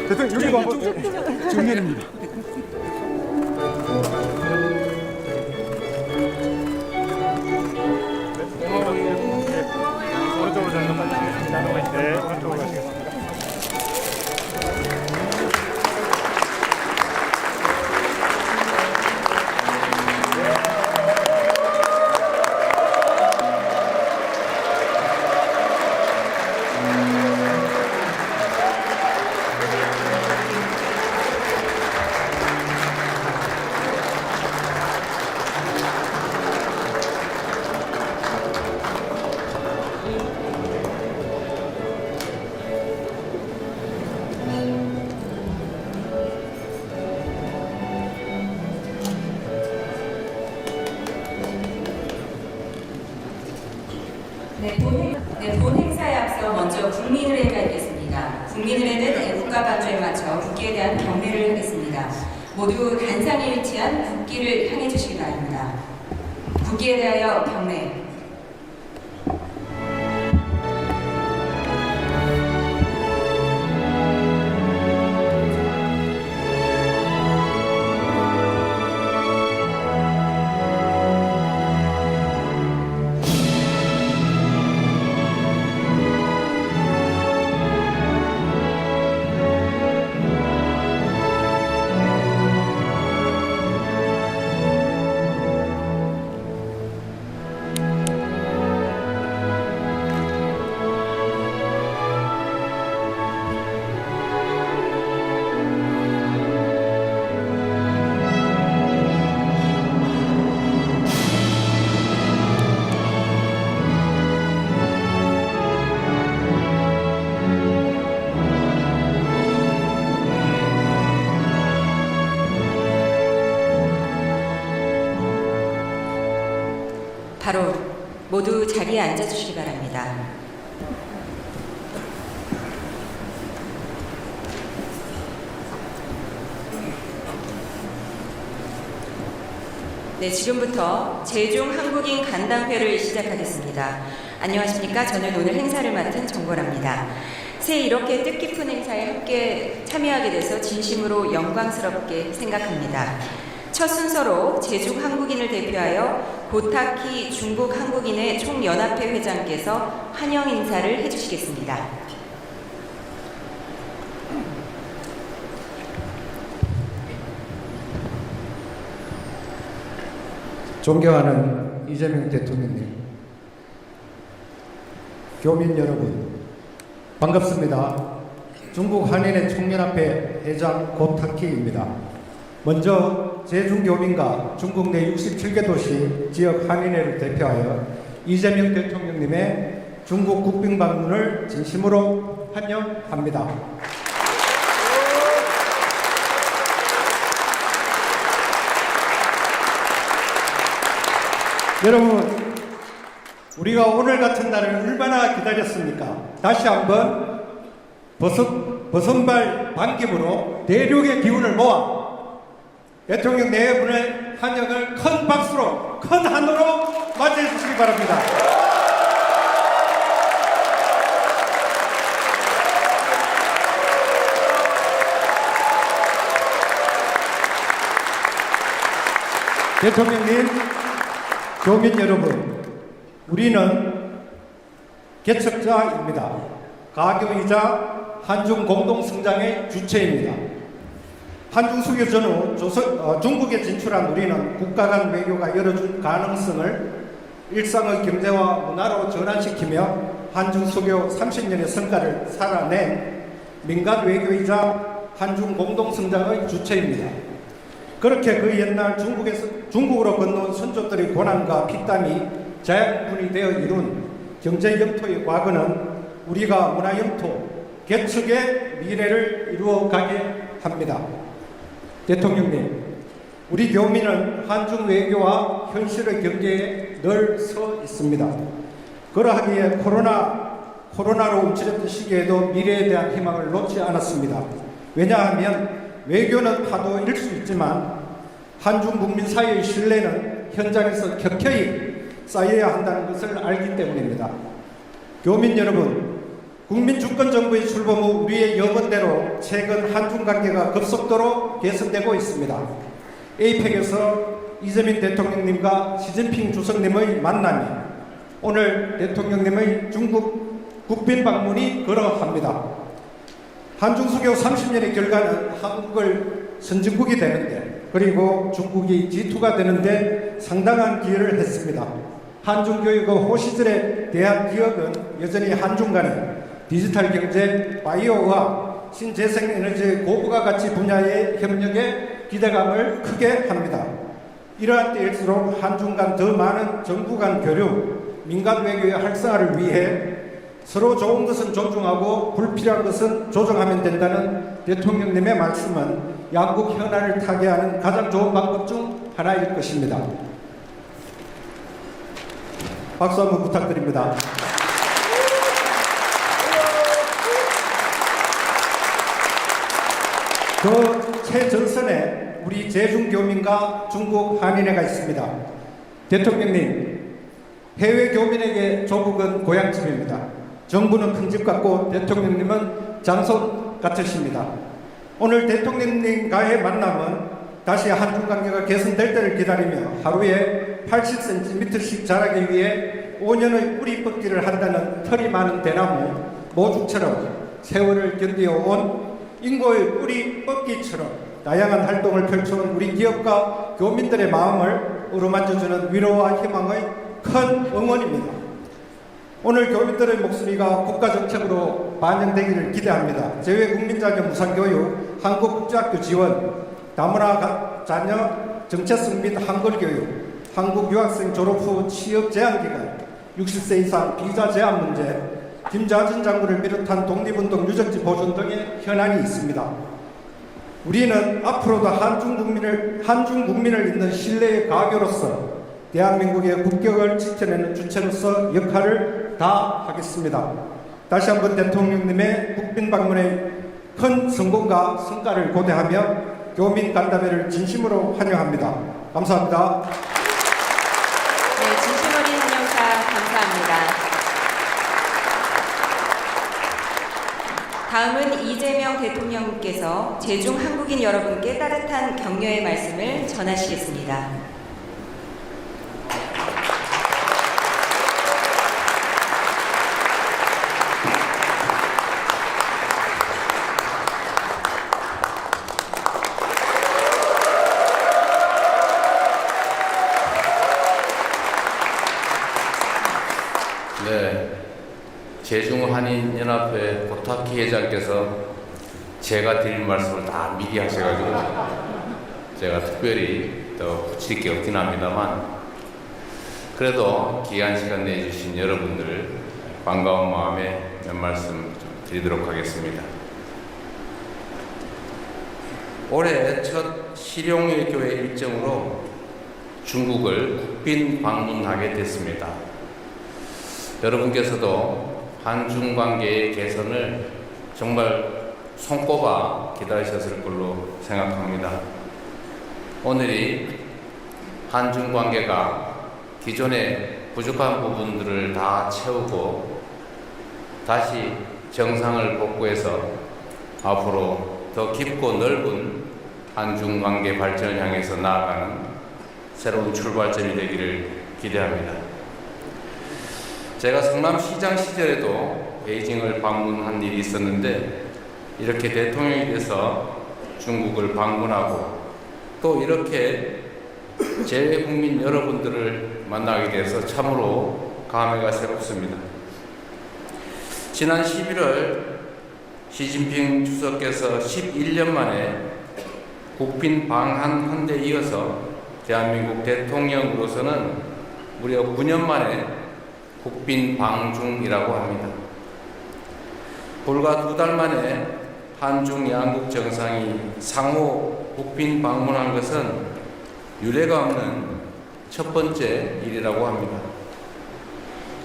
대통령 여기도 한번 정면입니다. 오른쪽으로 전송하시겠습니다. 네, 오른쪽으로 가시겠습니다. 본 행사에 앞서 먼저 국민의례가 있겠습니다. 국민의례는 애국가 반주에 맞춰 국기에 대한 경례를 하겠습니다. 모두 단상에 위치한 국기를 향해 주시기 바랍니다. 국기에 대하여 경례. 바로 모두 자리에 앉아주시기 바랍니다. 네, 지금부터 제중 한국인 간담회를 시작하겠습니다. 안녕하십니까? 저는 오늘 행사를 맡은 정보랍니다. 새해 이렇게 뜻깊은 행사에 함께 참여하게 돼서 진심으로 영광스럽게 생각합니다. 첫 순서로 제중 한국인을 대표하여 고타키 중국 한국인의 총연합회 회장께서 환영 인사를 해주시겠습니다. 존경하는 이재명 대통령님, 교민 여러분, 반갑습니다. 중국 한인의 총연합회 회장 고타키입니다. 먼저 제중교민과 중국 내 67개 도시 지역 한인회를 대표하여 이재명 대통령님의 중국 국빈 방문을 진심으로 환영합니다. 여러분, 우리가 오늘 같은 날을 얼마나 기다렸습니까? 다시 한번 버선발 반깁으로 내륙의 기운을 모아 대통령 네 분의 환영을 큰 박수로, 큰 한으로 맞이해 주시기 바랍니다. 대통령님, 교민 여러분, 우리는 개척자입니다. 가교이자 한중 공동성장의 주체입니다. 한중 수교 전후 중국에 진출한 우리는 국가 간 외교가 열어준 가능성을 일상의 경제와 문화로 전환시키며 한중 수교 30년의 성과를 살아낸 민간 외교이자 한중 공동성장의 주체입니다. 그렇게 그 옛날 중국으로 건너온 선조들의 고난과 피땀이 자양분이 되어 이룬 경제 영토의 과거는 우리가 문화 영토, 개척의 미래를 이루어가게 합니다. 대통령님, 우리 교민은 한중 외교와 현실의 경계에 늘 서 있습니다. 그러하기에 코로나로 움츠렸던 시기에도 미래에 대한 희망을 놓지 않았습니다. 왜냐하면 외교는 파도일 수 있지만 한중 국민 사이의 신뢰는 현장에서 켜켜이 쌓여야 한다는 것을 알기 때문입니다. 교민 여러분, 국민주권정부의 출범 후 우리의 염원대로 최근 한중 관계가 급속도로 개선되고 있습니다. 에이펙에서 이재명 대통령님과 시진핑 주석님의 만남이 오늘 대통령님의 중국 국빈 방문이 그러합니다. 한중 수교 30년의 결과는 한국을 선진국이 되는데 그리고 중국이 G2가 되는데 상당한 기여를 했습니다. 한중 교육의 호시절에 대한 기억은 여전히 한중 간의 디지털 경제, 바이오와 신재생에너지 고부가 가치 분야의 협력에 기대감을 크게 합니다. 이러한 때일수록 한중 간 더 많은 정부 간 교류, 민간 외교의 활성화를 위해 서로 좋은 것은 존중하고 불필요한 것은 조정하면 된다는 대통령님의 말씀은 양국 현안을 타개하는 가장 좋은 방법 중 하나일 것입니다. 박수 한번 부탁드립니다. 그 최전선에 우리 제중교민과 중국 한인회가 있습니다. 대통령님, 해외 교민에게 조국은 고향집입니다. 정부는 큰 집 같고 대통령님은 장손 같으십니다. 오늘 대통령님과의 만남은 다시 한중 관계가 개선될 때를 기다리며 하루에 80cm씩 자라기 위해 5년의 뿌리 뻗기를 한다는 털이 많은 대나무 모죽처럼 세월을 견디어온 인고의 뿌리 뻗기처럼 다양한 활동을 펼쳐온 우리 기업과 교민들의 마음을 어루만져주는 위로와 희망의 큰 응원입니다. 오늘 교민들의 목소리가 국가정책으로 반영되기를 기대합니다. 재외국민자녀 무상교육, 한국국제학교 지원, 다문화 자녀 정체성 및 한글교육, 한국 유학생 졸업 후 취업 제한기간, 60세 이상 비자 제한 문제, 김자진 장군을 비롯한 독립운동 유적지 보존 등의 현안이 있습니다. 우리는 앞으로도 한중 국민을 잇는 신뢰의 가교로서 대한민국의 국격을 지켜내는 주체로서 역할을 다하겠습니다. 다시 한번 대통령님의 국빈 방문의 큰 성공과 성과를 고대하며 교민 간담회를 진심으로 환영합니다. 감사합니다. 네, 진심 어린 환영사 감사합니다. 다음은 이재명 대통령께서 제중 한국인 여러분께 따뜻한 격려의 말씀을 전하시겠습니다. 네, 제중한인연합회 고타키 회장께서 제가 드릴 말씀을 다 미리 하셔가지고 제가 특별히 더 붙일 게 없긴 합니다만 그래도 귀한 시간 내주신 여러분들 반가운 마음에 몇 말씀 좀 드리도록 하겠습니다. 올해 첫 실용외교회 일정으로 중국을 국빈 방문하게 됐습니다. 여러분께서도 한중 관계의 개선을 정말 손꼽아 기다리셨을 걸로 생각합니다. 오늘이 한중 관계가 기존의 부족한 부분들을 다 채우고 다시 정상을 복구해서 앞으로 더 깊고 넓은 한중 관계 발전을 향해서 나아가는 새로운 출발점이 되기를 기대합니다. 제가 성남시장 시절에도 베이징을 방문한 일이 있었는데 이렇게 대통령이 돼서 중국을 방문하고 또 이렇게 재외국민 여러분들을 만나게 돼서 참으로 감회가 새롭습니다. 지난 11월 시진핑 주석께서 11년 만에 국빈 방한 데 이어서 대한민국 대통령으로서는 무려 9년 만에 국빈 방중이라고 합니다. 불과 2달 만에 한중 양국 정상이 상호 국빈 방문한 것은 유례가 없는 첫 번째 일이라고 합니다.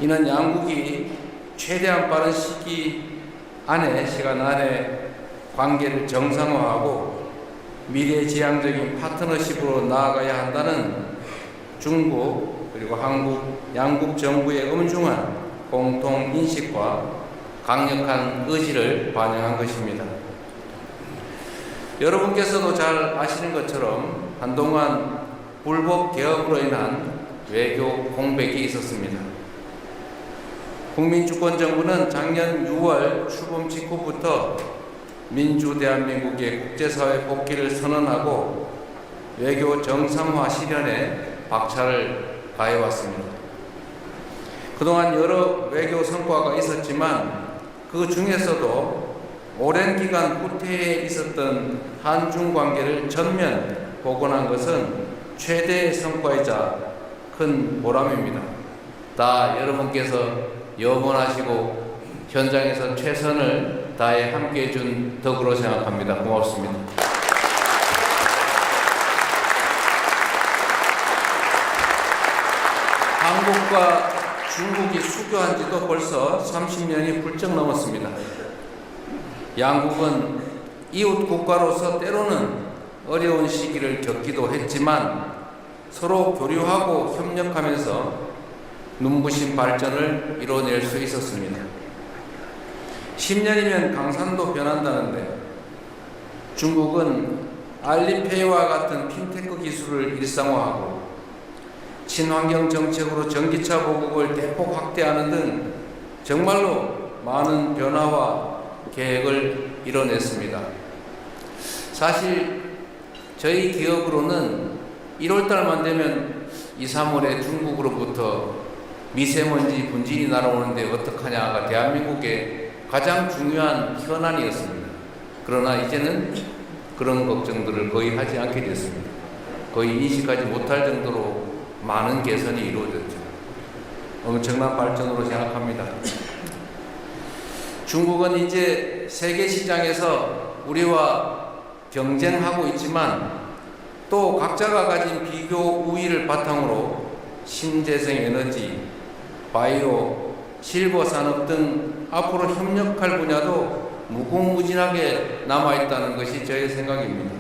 이는 양국이 최대한 빠른 시간 안에 관계를 정상화하고 미래지향적인 파트너십으로 나아가야 한다는 중국 그리고 한국 양국 정부의 엄중한 공통 인식과 강력한 의지를 반영한 것입니다. 여러분께서도 잘 아시는 것처럼 한동안 불법 개혁으로 인한 외교 공백이 있었습니다. 국민주권정부는 작년 6월 출범 직후부터 민주 대한민국의 국제사회 복귀를 선언하고 외교 정상화 실현에 박차를 가해왔습니다. 그동안 여러 외교 성과가 있었지만 그 중에서도 오랜 기간 후퇴해 있었던 한중 관계를 전면 복원한 것은 최대의 성과이자 큰 보람입니다. 다 여러분께서 염원하시고 현장에서 최선을 다해 함께해 준 덕으로 생각합니다. 고맙습니다. 한국과 중국이 수교한 지도 벌써 30년이 훌쩍 넘었습니다. 양국은 이웃 국가로서 때로는 어려운 시기를 겪기도 했지만 서로 교류하고 협력하면서 눈부신 발전을 이뤄낼 수 있었습니다. 10년이면 강산도 변한다는데 중국은 알리페이와 같은 핀테크 기술을 일상화하고 친환경 정책으로 전기차 보급을 대폭 확대하는 등 정말로 많은 변화와 계획을 이뤄냈습니다. 사실 저희 기업으로는 1월달만 되면 2, 3월에 중국으로부터 미세먼지 분진이 날아오는데 어떡하냐가 대한민국의 가장 중요한 현안이었습니다. 그러나 이제는 그런 걱정들을 거의 하지 않게 됐습니다. 거의 인식하지 못할 정도로 많은 개선이 이루어졌죠. 엄청난 발전으로 생각합니다. 중국은 이제 세계 시장에서 우리와 경쟁하고 있지만 또 각자가 가진 비교 우위를 바탕으로 신재생 에너지, 바이오, 실버 산업 등 앞으로 협력할 분야도 무궁무진하게 남아있다는 것이 저의 생각입니다.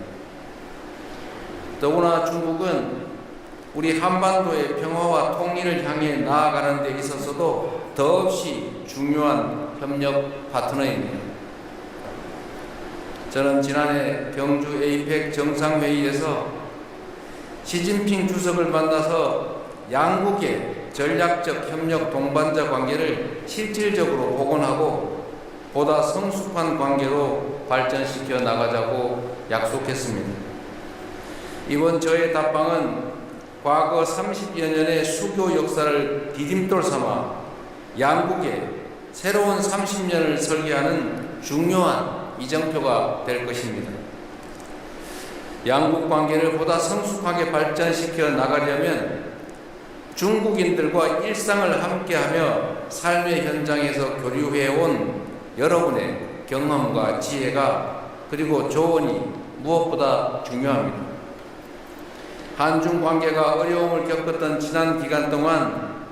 더구나 중국은 우리 한반도의 평화와 통일을 향해 나아가는 데 있어서도 더없이 중요한 협력 파트너입니다. 저는 지난해 경주 에이펙 정상회의에서 시진핑 주석을 만나서 양국의 전략적 협력 동반자 관계를 실질적으로 복원하고 보다 성숙한 관계로 발전시켜 나가자고 약속했습니다. 이번 저의 답방은 과거 30여 년의 수교 역사를 디딤돌 삼아 양국의 새로운 30년을 설계하는 중요한 이정표가 될 것입니다. 양국 관계를 보다 성숙하게 발전시켜 나가려면 중국인들과 일상을 함께하며 삶의 현장에서 교류해온 여러분의 경험과 지혜가 그리고 조언이 무엇보다 중요합니다. 한중 관계가 어려움을 겪었던 지난 기간 동안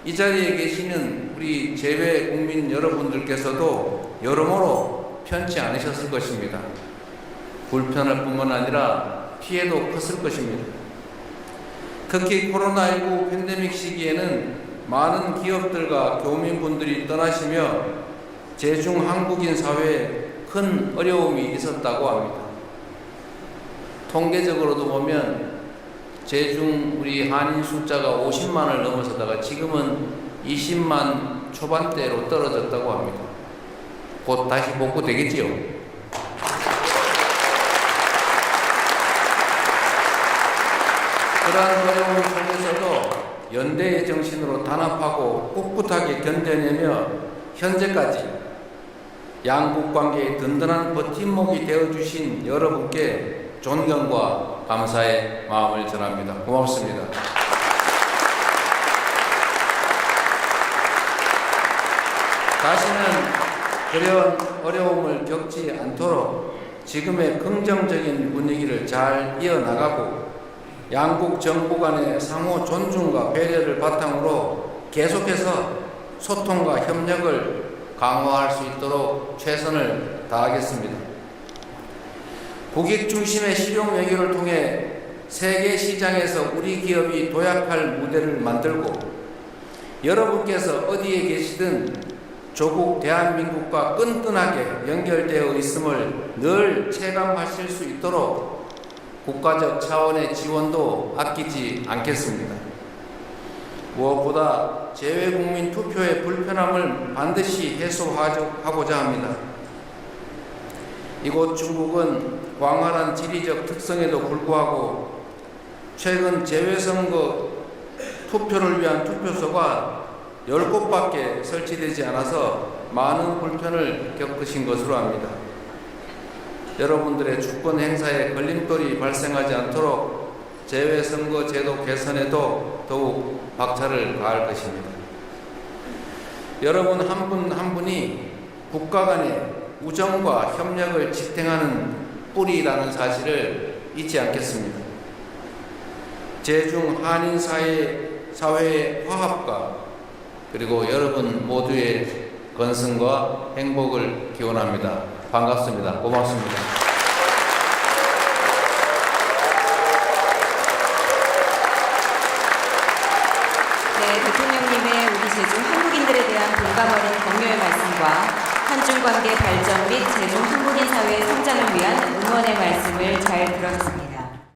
이 자리에 계시는 우리 재외 국민 여러분들께서도 여러모로 편치 않으셨을 것입니다. 불편할 뿐만 아니라 피해도 컸을 것입니다. 특히 코로나19 팬데믹 시기에는 많은 기업들과 교민분들이 떠나시며 제중 한국인 사회에 큰 어려움이 있었다고 합니다. 통계적으로도 보면 제중 우리 한인 숫자가 50만을 넘어서다가 지금은 20만 초반대로 떨어졌다고 합니다. 곧 다시 복구되겠지요. 그러한 어려움 속에서도 연대의 정신으로 단합하고 꿋꿋하게 견뎌내며 현재까지 양국 관계의 든든한 버팀목이 되어주신 여러분께 존경과 감사의 마음을 전합니다. 고맙습니다. 다시는 그런 어려움을 겪지 않도록 지금의 긍정적인 분위기를 잘 이어나가고 양국 정부 간의 상호 존중과 배려를 바탕으로 계속해서 소통과 협력을 강화할 수 있도록 최선을 다하겠습니다. 국익 중심의 실용 외교를 통해 세계 시장에서 우리 기업이 도약할 무대를 만들고 여러분께서 어디에 계시든 조국 대한민국과 끈끈하게 연결되어 있음을 늘 체감하실 수 있도록 국가적 차원의 지원도 아끼지 않겠습니다. 무엇보다 재외국민 투표의 불편함을 반드시 해소하고자 합니다. 이곳 중국은 광활한 지리적 특성에도 불구하고 최근 재외선거 투표를 위한 투표소가 10곳밖에 설치되지 않아서 많은 불편을 겪으신 것으로 압니다. 여러분들의 주권 행사에 걸림돌이 발생하지 않도록 재외선거 제도 개선에도 더욱 박차를 가할 것입니다. 여러분 한 분 한 분이 국가 간의 우정과 협력을 지탱하는 뿌리라는 사실을 잊지 않겠습니다. 제중 한인 사회의 화합과 그리고 여러분 모두의 건승과 행복을 기원합니다. 반갑습니다. 고맙습니다. 네, 대통령님의 우리 제중 한국인들에 대한 공감 어린 격려의 말씀과 한중 관계 발전 및 제중 한국인 사회의 성장을 위한 응원의 말씀을 잘 들었습니다.